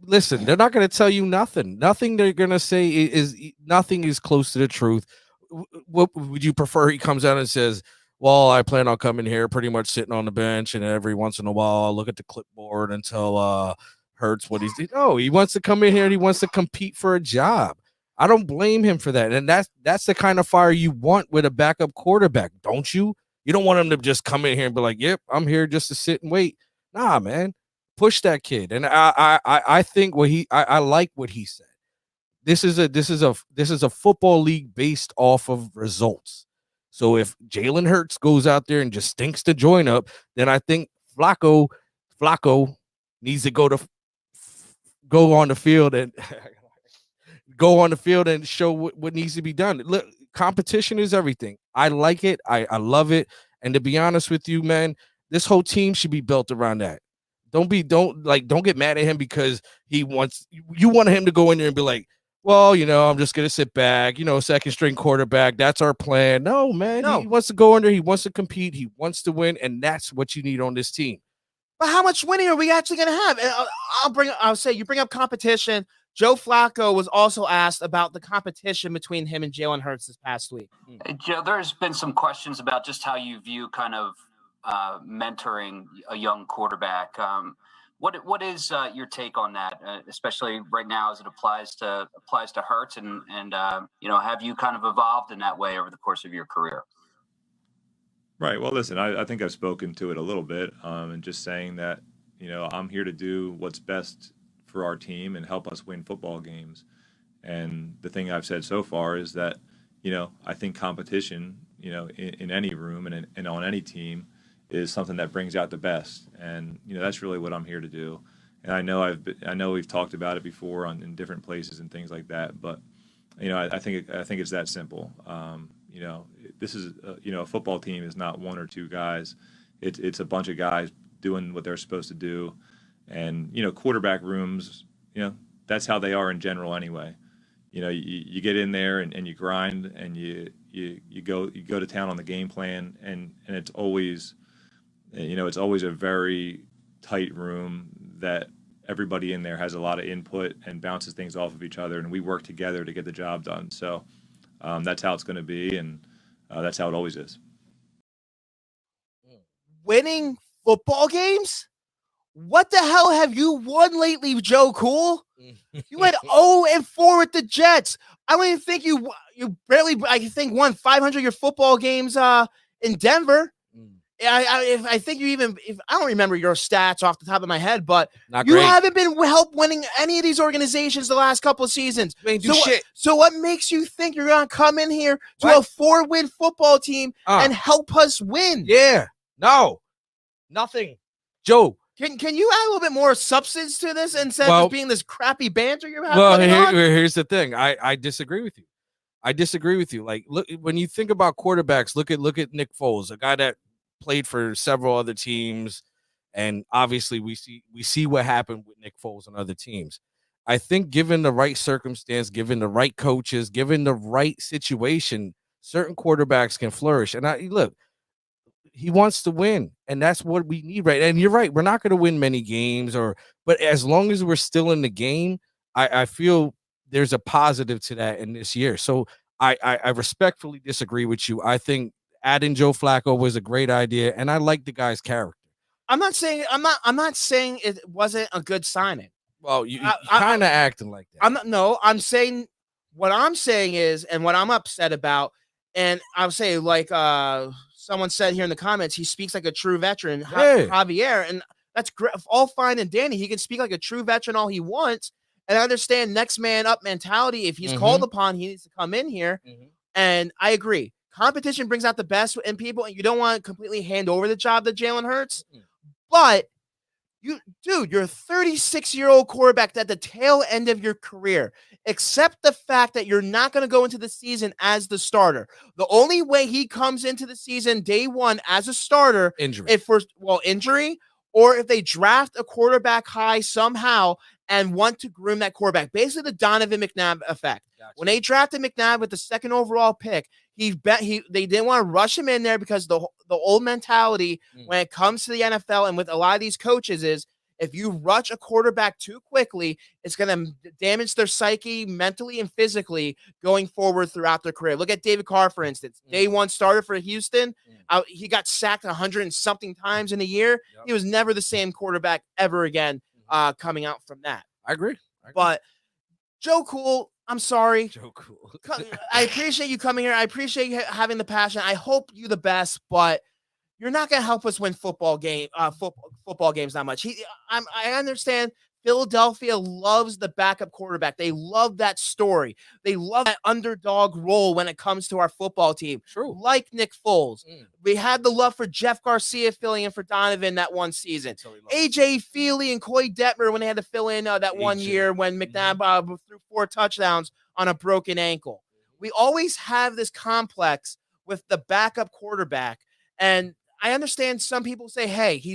Listen, they're not going to tell you nothing. Nothing they're going to say nothing is close to the truth. What would you prefer? He comes out and says, well, I plan on coming here pretty much sitting on the bench, and every once in a while I'll look at the clipboard until Hurts what he's doing. No, he wants to come in here and he wants to compete for a job. I don't blame him for that. And that's the kind of fire you want with a backup quarterback, don't you? You don't want him to just come in here and be like, yep, I'm here just to sit and wait. Nah, man. Push that kid. And I think I like what he said. This is a football league based off of results. So if Jalen Hurts goes out there and just stinks the joint up, then I think Flacco needs to go on the field and show what needs to be done. Look, competition is everything. I like it. I love it. And to be honest with you, man, this whole team should be built around that. Don't get mad at him because you want him to go in there and be like, well, I'm just gonna sit back, second string quarterback. That's our plan. No, man, No. he wants to go in there, he wants to compete, he wants to win, and that's what you need on this team. But how much winning are we actually going to have? I'll say you bring up competition. Joe Flacco was also asked about the competition between him and Jalen Hurts this past week. Hey, Joe, there's been some questions about just how you view kind of mentoring a young quarterback. What is your take on that, especially right now as it applies to Hurts, and have you kind of evolved in that way over the course of your career? Right. Well, listen, I think I've spoken to it a little bit, and just saying that, I'm here to do what's best for our team and help us win football games. And the thing I've said so far is that, I think competition, in any room and on any team is something that brings out the best. And, that's really what I'm here to do. And I know we've talked about it before in different places and things like that, but, I think it's that simple. This is, a football team is not one or two guys. It's a bunch of guys doing what they're supposed to do. And, quarterback rooms, that's how they are in general anyway. You get in there and you grind and you go to town on the game plan, and it's always, it's always a very tight room that everybody in there has a lot of input and bounces things off of each other, and we work together to get the job done. So that's how it's going to be, and that's how it always is. Winning football games? What the hell have you won lately, Joe Cool? You went 0-4 with the Jets. I don't even think you barely, I think, won 500 of your football games in Denver. I think you even, I don't remember your stats off the top of my head, but Not you great. haven't been help winning any of these organizations the last couple of seasons. You ain't do shit. So what makes you think you're going to come in here to a 4-win football team and help us win? Yeah. No. Nothing. Joe. Can you add a little bit more substance to this instead of just being this crappy banter you're having? Well, here's the thing. I disagree with you. Like, look, when you think about quarterbacks, look at Nick Foles, a guy that played for several other teams, and obviously we see what happened with Nick Foles on other teams. I think given the right circumstance, given the right coaches, given the right situation, certain quarterbacks can flourish. And he wants to win, and that's what we need, right? And you're right, we're not going to win many games, but as long as we're still in the game, I feel there's a positive to that in this year. So I respectfully disagree with you. I think adding Joe Flacco was a great idea, and I like the guy's character. I'm not saying it wasn't a good signing. Well, you kind of acting like that. I'm saying what I'm saying is, and what I'm upset about, and I'll say, like someone said here in the comments, he speaks like a true veteran, Javier, and that's great, all fine and dandy. He can speak like a true veteran all he wants, and I understand next man up mentality. If he's called upon, he needs to come in here, and I agree. Competition brings out the best in people, and you don't want to completely hand over the job to Jalen Hurts, but you're a 36-year-old quarterback at the tail end of your career. Accept the fact that you're not going to go into the season as the starter. The only way he comes into the season day one as a starter, injury, or if they draft a quarterback high somehow and want to groom that quarterback. Basically, the Donovan McNabb effect. Gotcha. When they drafted McNabb with the second overall pick, they didn't want to rush him in there because the old mentality when it comes to the NFL and with a lot of these coaches is, if you rush a quarterback too quickly, it's going to damage their psyche mentally and physically going forward throughout their career. Look at David Carr, for instance. Day one starter for Houston. He got sacked 100 and something times in a year. Yep. He was never the same quarterback ever again coming out from that. I agree. But Joe Cool, I'm sorry. Joe Cool. I appreciate you coming here. I appreciate you having the passion. I hope you the best, but you're not going to help us win football games that much. I understand Philadelphia loves the backup quarterback. They love that story. They love that underdog role when it comes to our football team. True. Like Nick Foles. We had the love for Jeff Garcia filling in for Donovan that one season. AJ Feely and Coy Detmer when they had to fill in that one year when McNabb threw 4 touchdowns on a broken ankle. We always have this complex with the backup quarterback, and I understand some people say, "Hey, he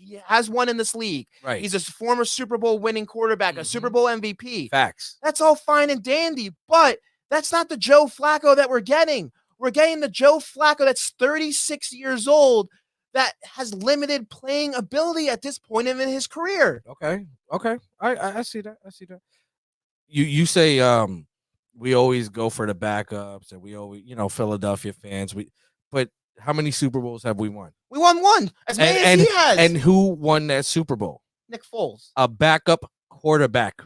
He has won in this league. Right. He's a former Super Bowl winning quarterback, a Super Bowl MVP. Facts. That's all fine and dandy, but that's not the Joe Flacco that we're getting. We're getting the Joe Flacco that's 36 years old that has limited playing ability at this point in his career. Okay. I see that. You say we always go for the backups, and we always, Philadelphia fans. But how many Super Bowls have we won? We won one, as many as he has. And who won that Super Bowl? Nick Foles. A backup quarterback.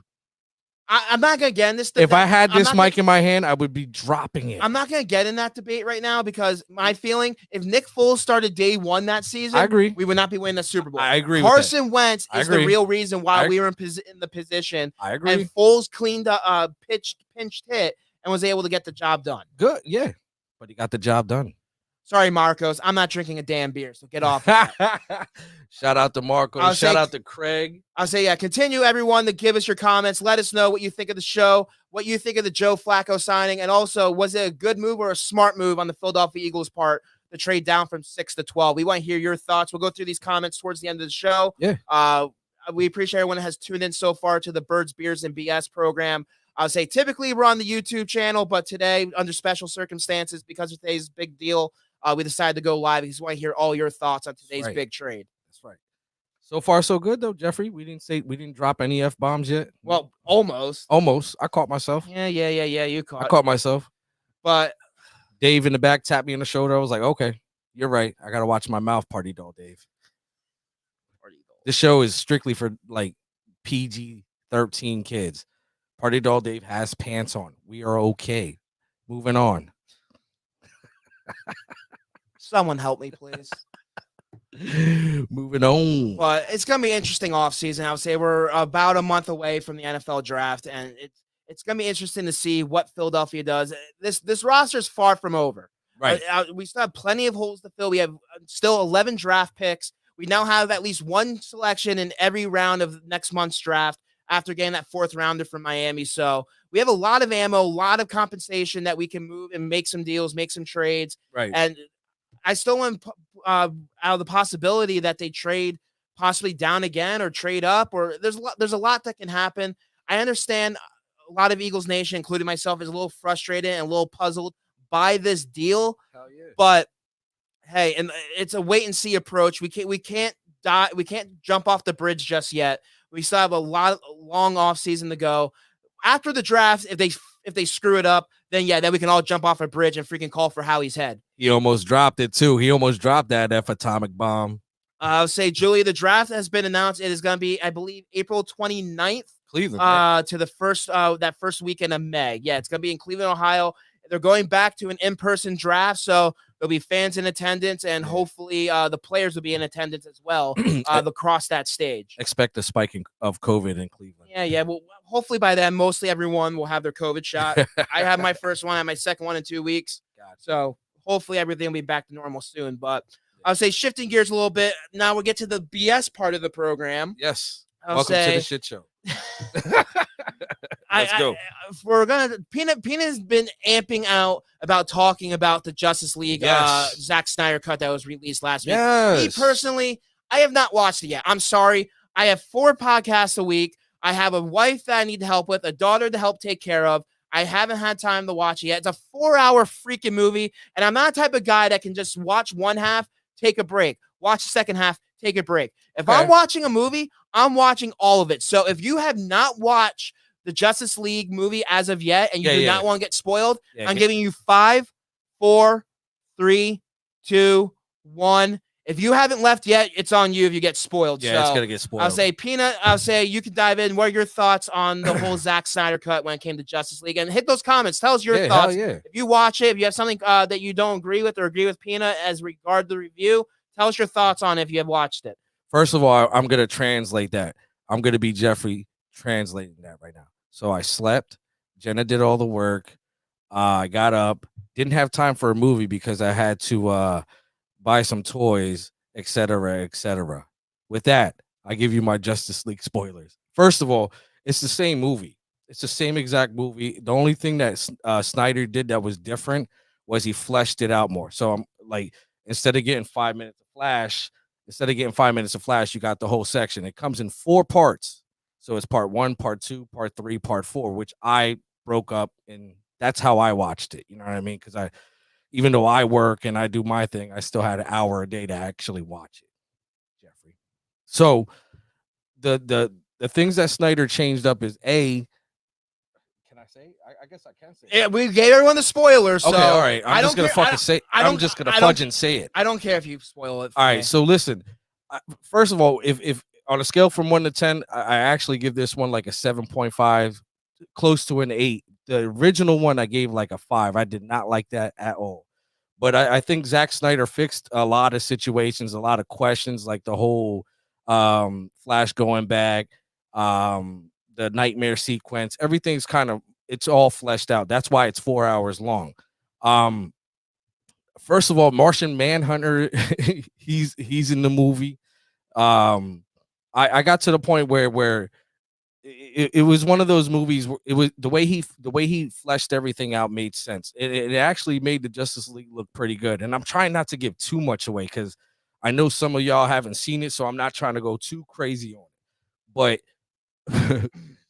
I'm not going to get in this debate. If I had this mic in my hand, I would be dropping it. I'm not going to get in that debate right now because my feeling, if Nick Foles started day one that season, I agree. We would not be winning the Super Bowl. I agree. Carson Wentz is the real reason why we were in the position. I agree. And Foles cleaned up, pinched hit, and was able to get the job done. Good, yeah. But he got the job done. Sorry, Marcos. I'm not drinking a damn beer, so get off. Of that. Shout out to Marcos. Shout out to Craig. I'll say, yeah, continue, everyone, to give us your comments. Let us know what you think of the show, what you think of the Joe Flacco signing, and also, was it a good move or a smart move on the Philadelphia Eagles' part to trade down from 6 to 12? We want to hear your thoughts. We'll go through these comments towards the end of the show. Yeah. We appreciate everyone that has tuned in so far to the Birds, Beers, and BS program. I'll say typically we're on the YouTube channel, but today, under special circumstances, because of today's big deal, we decided to go live because we want to hear all your thoughts on today's big trade. That's right. So far, so good though, Jeffrey. We didn't drop any F-bombs yet. Well, almost. I caught myself. Yeah. You I caught myself. But Dave in the back tapped me on the shoulder. I was like, okay, you're right. I gotta watch my mouth, party doll, Dave. This show is strictly for like PG-13 kids. Party doll Dave has pants on. We are okay. Moving on. Someone help me, please. Moving on. But it's going to be an interesting offseason. I would say we're about a month away from the NFL draft, and it's going to be interesting to see what Philadelphia does. This roster is far from over. Right. We still have plenty of holes to fill. We have still 11 draft picks. We now have at least one selection in every round of next month's draft after getting that fourth rounder from Miami. So we have a lot of ammo, a lot of compensation that we can move and make some deals, make some trades. Right. And I still want out of the possibility that they trade possibly down again or trade up, or there's a lot that can happen. I understand a lot of Eagles Nation, including myself, is a little frustrated and a little puzzled by this deal. Hell yeah. But hey, and it's a wait and see approach. We can't jump off the bridge just yet. We still have a long off season to go. After the draft, if they screw it up, then we can all jump off a bridge and freaking call for Howie's head. He almost dropped it too. He almost dropped that atomic bomb. I'll say, Julie, the draft has been announced. It is going to be, I believe, April 29th. Cleveland. To the that first weekend of May. Yeah, it's going to be in Cleveland, Ohio. They're going back to an in-person draft, so there'll be fans in attendance, and hopefully the players will be in attendance as well across that stage. Expect a spike of COVID in Cleveland. Yeah. Well, hopefully by then, mostly everyone will have their COVID shot. I have my first one and my second one in 2 weeks. So hopefully everything will be back to normal soon. But I'll say shifting gears a little bit. Now we'll get to the BS part of the program. Yes. Welcome to the shit show. Let's go. Peanut's been amping out about talking about the Justice League Zack Snyder cut that was released last week. Me personally, I have not watched it yet. I'm sorry. I have 4 podcasts a week. I have a wife that I need to help with, a daughter to help take care of. I haven't had time to watch it yet. It's a 4-hour freaking movie, and I'm not the type of guy that can just watch one half, take a break, watch the second half, take a break. If I'm watching a movie, I'm watching all of it. So if you have not watched the Justice League movie as of yet, and you do not want to get spoiled, I'm giving you 5, 4, 3, 2, 1. If you haven't left yet, it's on you if you get spoiled. Yeah, it's going to get spoiled. I'll say, Peanut, you can dive in. What are your thoughts on the whole Zack Snyder cut when it came to Justice League? And hit those comments. Tell us your thoughts. If you watch it, if you have something that you don't agree with or agree with Peanut as regard to the review, tell us your thoughts on it if you have watched it. First of all, I'm going to translate that. I'm going to be Jeffrey translating that right now. So I slept. Jenna did all the work. I got up. Didn't have time for a movie because I had to buy some toys, etc., etc. With that, I give you my Justice League spoilers. First of all, it's the same movie. It's the same exact movie. The only thing that Snyder did that was different was he fleshed it out more. So I'm like, instead of getting 5 minutes of Flash, instead of getting 5 minutes of Flash, you got the whole section. It comes in 4 parts. So it's part 1, part 2, part 3, part 4, which I broke up, and that's how I watched it. You know what I mean? Because even though I work and I do my thing, I still had an hour a day to actually watch it, Jeffrey. So the things that Snyder changed up is can I say? I guess I can say. Yeah, we gave everyone the spoilers. Okay, so all right. I'm just gonna fucking say. I'm just gonna fudge and say it. I don't care if you spoil it. All right. So listen. First of all, if on a scale from 1 to 10, I actually give this one like a 7.5, close to an 8. The original one I gave like a 5. I did not like that at all. But I think Zack Snyder fixed a lot of situations, a lot of questions, like the whole Flash going back, the nightmare sequence. Everything's it's all fleshed out. That's why it's 4 hours long. First of all, Martian Manhunter, he's in the movie. I got to the point where it was one of those movies where it was the way he fleshed everything out made sense. It actually made the Justice League look pretty good. And I'm trying not to give too much away because I know some of y'all haven't seen it, so I'm not trying to go too crazy on it. But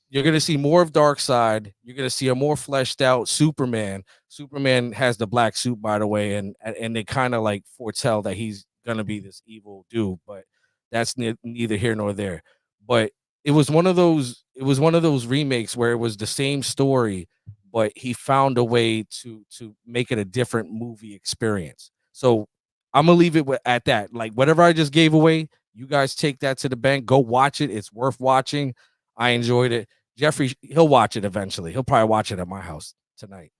you're gonna see more of Darkseid. You're gonna see a more fleshed out Superman. Superman has the black suit, by the way, and they kind of like foretell that he's gonna be this evil dude, but that's neither here nor there. But it was one of those remakes where it was the same story, but he found a way to make it a different movie experience. So I'm gonna leave it at that. Like whatever I just gave away, you guys take that to the bank. Go watch it. It's worth watching. I enjoyed it. Jeffrey, he'll watch it eventually. He'll probably watch it at my house tonight.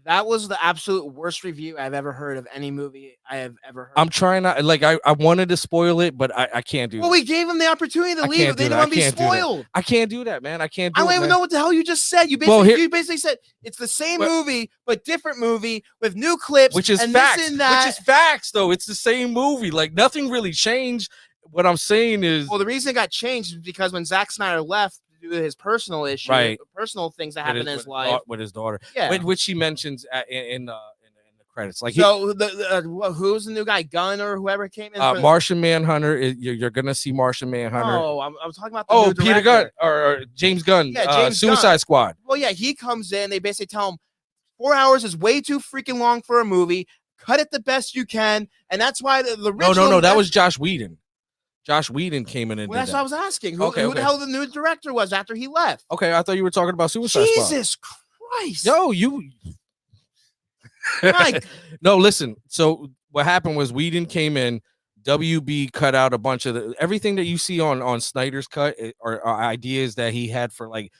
That was the absolute worst review I've ever heard of any movie I have ever heard. I'm trying not like I wanted to spoil it, but I can't do. Well, we gave them the opportunity to leave. They didn't want to be spoiled. I can't do that, man. I can't. Do I don't even know what the hell you just said. You basically said it's the same movie but different movie with new clips, which is facts. Which is facts, though. It's the same movie. Like nothing really changed. What I'm saying is, well, the reason it got changed is because when Zack Snyder left to do his personal issue, right, personal things that happened in his life with his daughter, yeah, which she mentions in the credits. Like, so who's the new guy, Gunn or whoever came in? Martian Manhunter. You're gonna see Martian Manhunter. Oh, I'm talking about the new Peter Gunn or James Gunn. Yeah, James Suicide Gunn. Squad. Well, yeah, he comes in. They basically tell him 4 hours is way too freaking long for a movie. Cut it the best you can, and that's why the original. No, that was Josh Whedon. Josh Whedon came in and well, did that's that. what I was asking. Who the hell the new director was after he left? Okay, I thought you were talking about Suicide Squad. Jesus Christ! No, you. No, listen. So what happened was Whedon came in. WB cut out a bunch of everything that you see on Snyder's cut are ideas that he had for like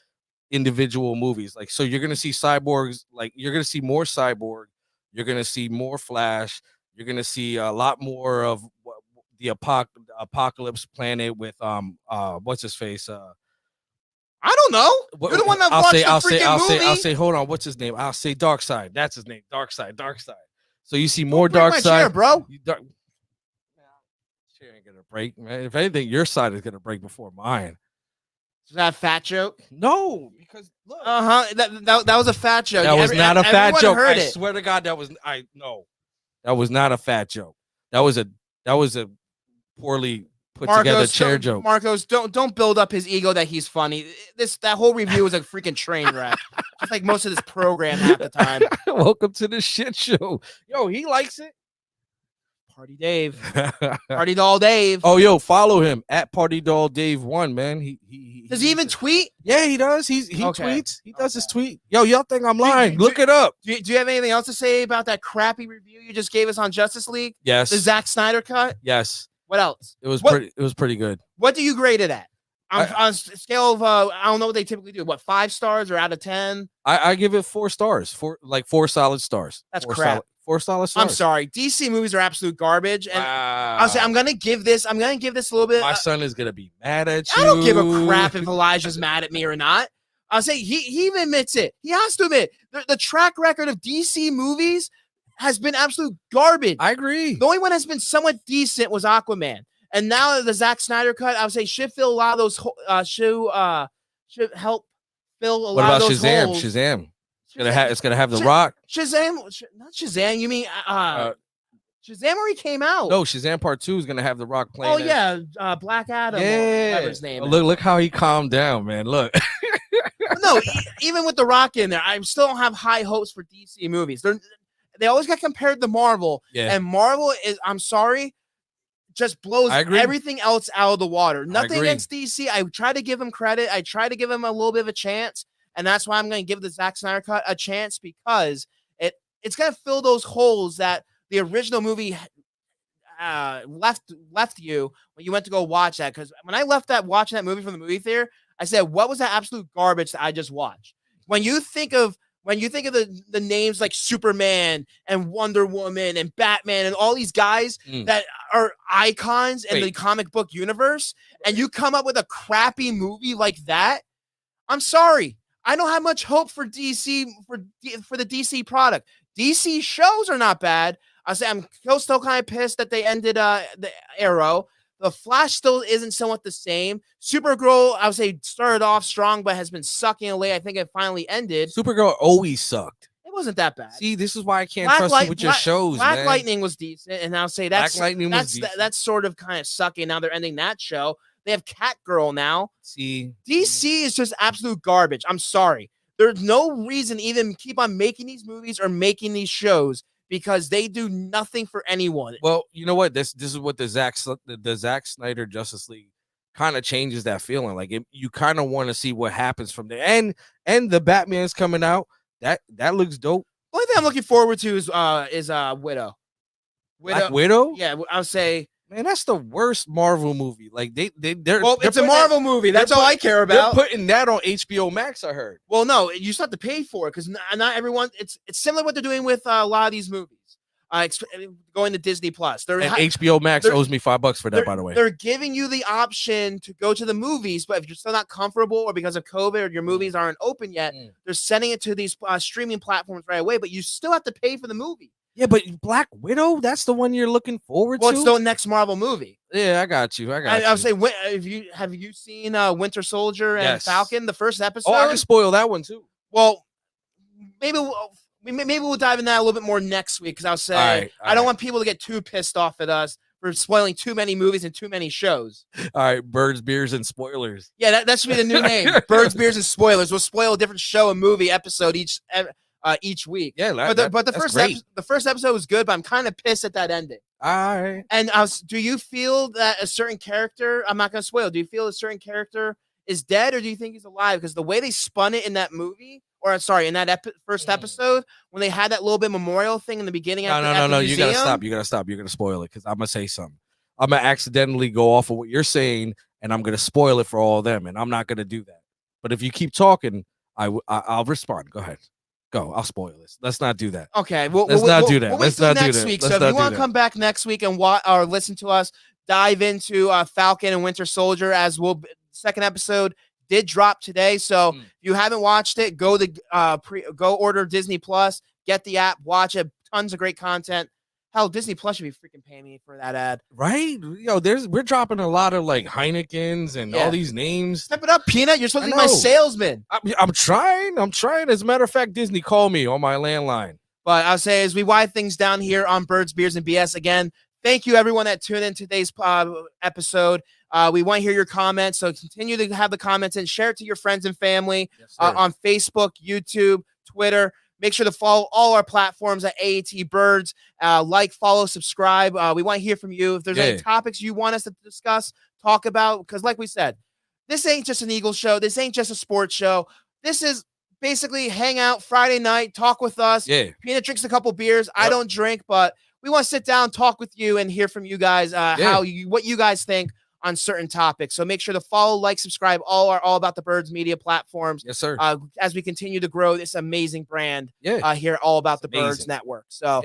individual movies. Like, so you're gonna see cyborgs. Like, you're gonna see more Cyborg. You're gonna see more Flash. You're gonna see a lot more of the apocalypse planet with what's his face? I don't know. You're the one that watched the freaking movie. I'll say, hold on, what's his name? I'll say Darkseid. That's his name. Darkseid. So you see more Darkseid, bro. Chair ain't gonna break, man. If anything, your side is gonna break before mine. Is that a fat joke? No, because look. That was a fat joke. That was not a fat joke. I it. swear to God, that was not a fat joke. That was a poorly put together chair joke. Marcos, don't build up his ego that he's funny. That whole review was a freaking train wreck. Just like most of this program half the time. Welcome to the shit show. Yo, he likes it. Party Dave. Party Doll Dave. Oh, yo, follow him at Party Doll Dave 1, man. Does he even tweet? Yeah, he does. He tweets. He does his tweet. Yo, y'all think I'm lying. Look it up. Do you have anything else to say about that crappy review you just gave us on Justice League? Yes. The Zack Snyder cut? Yes. What else? It was pretty good. What do you grade it at? On a scale of I don't know what they typically do. What, 5 stars or out of 10? I give it 4 stars. 4 solid stars. That's crap. 4 solid stars. I'm sorry. DC movies are absolute garbage. And I'll say I'm gonna give this a little bit. My son is gonna be mad at you. I don't give a crap if Elijah's mad at me or not. I'll say he even admits it. He has to admit the track record of DC movies has been absolute garbage. I agree. The only one that's been somewhat decent was Aquaman. And now the Zack Snyder cut, I would say, should fill a lot of those should help fill a lot of those holes. Shazam. It's gonna have The Rock. Shazam, not Shazam. You mean Shazam already came out. No, Shazam Part 2 is gonna have The Rock playing. Oh yeah, Black Adam. Yeah. Or whatever his name. Look how he calmed down, man. Look. No, even with The Rock in there, I still don't have high hopes for DC movies. They always get compared to Marvel, and Marvel is, I'm sorry, just blows everything else out of the water. Nothing against DC. I try to give him credit. I try to give him a little bit of a chance, and that's why I'm going to give the Zack Snyder cut a chance, because it's going to fill those holes that the original movie left you when you went to go watch that. Because when I left watching that movie from the movie theater, I said, what was that absolute garbage that I just watched? When you think of the names like Superman and Wonder Woman and Batman and all these guys that are icons in the comic book universe, and you come up with a crappy movie like that, I'm sorry. I don't have much hope for DC, for the DC product. DC shows are not bad. I say I'm still kind of pissed that they ended the Arrow. The Flash still isn't somewhat the same. Supergirl, I would say, started off strong, but has been sucking away. I think it finally ended. Supergirl always sucked. It wasn't that bad. See, this is why I can't trust you with your shows, Black man. Lightning was decent, and I'll say that's sort of kind of sucking. Now they're ending that show. They have Catgirl now. See, DC is just absolute garbage. I'm sorry. There's no reason to even keep on making these movies or making these shows, because they do nothing for anyone. Well, you know what? This is what the Zack Snyder Justice League kind of changes that feeling. Like you kind of want to see what happens from there. And the Batman's coming out. That looks dope. The only thing I'm looking forward to is Widow. Black Widow? Yeah, I'll say. Man, that's the worst Marvel movie. Like they're it's a Marvel movie. That's all I care about. They're putting that on HBO Max, I heard. Well, no, you still have to pay for it, because not everyone. It's similar to what they're doing with a lot of these movies. Going to Disney Plus. HBO Max owes me $5 for that, by the way. They're giving you the option to go to the movies, but if you're still not comfortable, or because of COVID or your movies aren't open yet, they're sending it to these streaming platforms right away. But you still have to pay for the movie. Yeah, but Black Widow, that's the one you're looking forward to? Well, it's the next Marvel movie. Yeah, I got you. I would say, have you seen Winter Soldier and Falcon, the first episode? Oh, I can spoil that one too. Well, maybe we'll dive in that a little bit more next week, because I'll say I don't want people to get too pissed off at us for spoiling too many movies and too many shows. All right, Birds, Beers, and Spoilers. Yeah, that should be the new name. Birds, Beers, and Spoilers. We'll spoil a different show and movie episode each week. Yeah, but the first episode was good, but I'm kind of pissed at that ending. All right. And do you feel that a certain character? I'm not going to spoil. Do you feel a certain character is dead, or do you think he's alive? Because the way they spun it in that movie, or sorry, in that first episode, when they had that little bit memorial thing in the beginning. No. You gotta stop. You're gonna spoil it, because I'm gonna say something. I'm gonna accidentally go off of what you're saying, and I'm gonna spoil it for all of them, and I'm not gonna do that. But if you keep talking, I'll respond. Go ahead. Go. I'll spoil this. Let's not do that. Okay. Let's not do that. Let's not do that next week. So if you want to come back next week and watch or listen to us dive into Falcon and Winter Soldier, as second episode did drop today. So if you haven't watched it, go order Disney Plus, get the app, watch it. Tons of great content. Hell, Disney Plus should be freaking paying me for that ad. Right? We're dropping a lot of like Heineken's and all these names. Step it up, Peanut. You're supposed to be my salesman. I'm trying. As a matter of fact, Disney called me on my landline. But I'll say, as we wind things down here on Birds, Beers, and BS, again, thank you everyone that tuned in today's episode. We want to hear your comments, so continue to have the comments and share it to your friends and family on Facebook, YouTube, Twitter. Make sure to follow all our platforms at AAT Birds. Follow, subscribe. We want to hear from you. If there's any topics you want us to discuss, talk about, because like we said, this ain't just an Eagles show. This ain't just a sports show. This is basically hang out Friday night, talk with us. Yeah. Peanut drinks a couple beers. I don't drink, but we want to sit down, talk with you, and hear from you guys what you guys think on certain topics. So make sure to follow, subscribe, all About the Birds media platforms. Yes, sir. As we continue to grow this amazing brand here at All About the Birds Network. So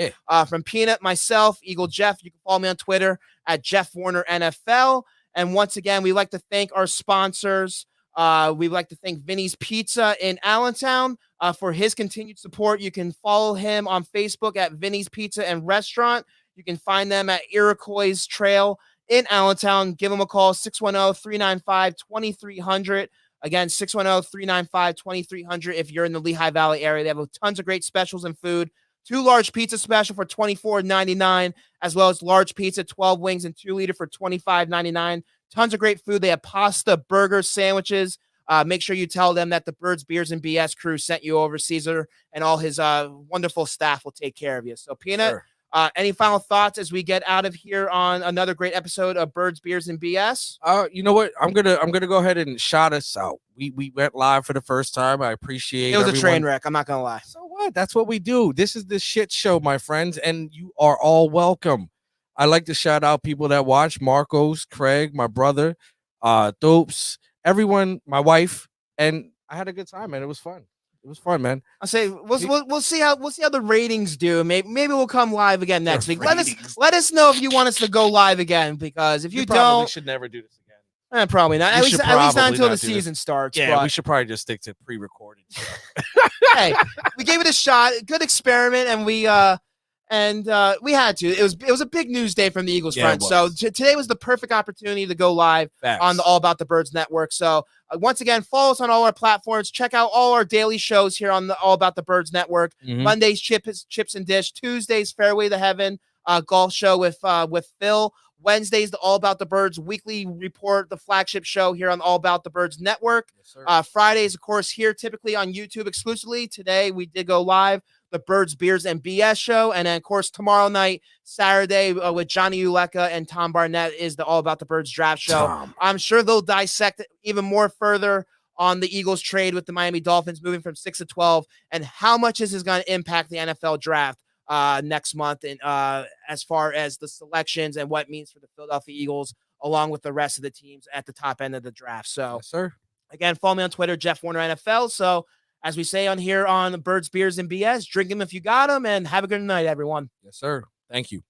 from Peanut, myself, Eagle Jeff, you can follow me on Twitter at Jeff Warner NFL. And once again, we'd like to thank our sponsors. We'd like to thank Vinny's Pizza in Allentown for his continued support. You can follow him on Facebook at Vinny's Pizza and Restaurant. You can find them at Iroquois Trail in Allentown. Give them a call, 610-395-2300. Again, 610-395-2300 if you're in the Lehigh Valley area. They have tons of great specials and food, 2 large pizza special for $24.99, as well as large pizza, 12 wings, and 2-liter for $25.99. Tons of great food. They have pasta, burgers, sandwiches. Make sure you tell them that the Birds, Beers, and BS crew sent you over. Caesar and all his wonderful staff will take care of you. So, Peanut, Sure. any final thoughts as we get out of here on another great episode of Birds, Beers, and BS? You know what? I'm gonna go ahead and shout us out. We went live for the first time. I appreciate It was everyone. a train wreck. I'm not gonna lie. So what? That's what we do. This is the shit show, my friends, and you are all welcome. I like to shout out people that watch: Marcos, Craig, my brother, Dopes, everyone, my wife, and I had a good time, man. It was fun. It was fun, man. I'll say we'll see how the ratings do. Maybe we'll come live again next week. Let us know if you want us to go live again, because if you probably don't, should never do this again. probably not. At least not until the season starts. Yeah, but we should probably just stick to pre-recorded. hey, we gave it a shot. Good experiment, and we had to. It was a big news day from the Eagles front. So today was the perfect opportunity to go live on the All About the Birds network. So once again, follow us on all our platforms. Check out all our daily shows here on the All About the Birds network. Mhm. Mondays, Chips and Dish. Tuesdays, Fairway to Heaven golf show with Phil. Wednesdays, the All About the Birds weekly report, the flagship show here on the All About the Birds network. Yes, sir. Fridays, of course, here typically on YouTube exclusively. Today we did go live, the Birds, Beers, and BS show. And then, of course, tomorrow night, Saturday, with Johnny Uleka and Tom Barnett is the All About the Birds draft show. Tom. I'm sure they'll dissect it even more further on the Eagles trade with the Miami Dolphins moving from 6 to 12 and how much this is going to impact the NFL draft next month, and as far as the selections and what it means for the Philadelphia Eagles, along with the rest of the teams at the top end of the draft. So, Yes, sir. again, follow me on Twitter, Jeff Warner NFL. So, as we say on here on Birds, Beers, and BS, drink them if you got them, and have a good night, everyone. Yes, sir. Thank you.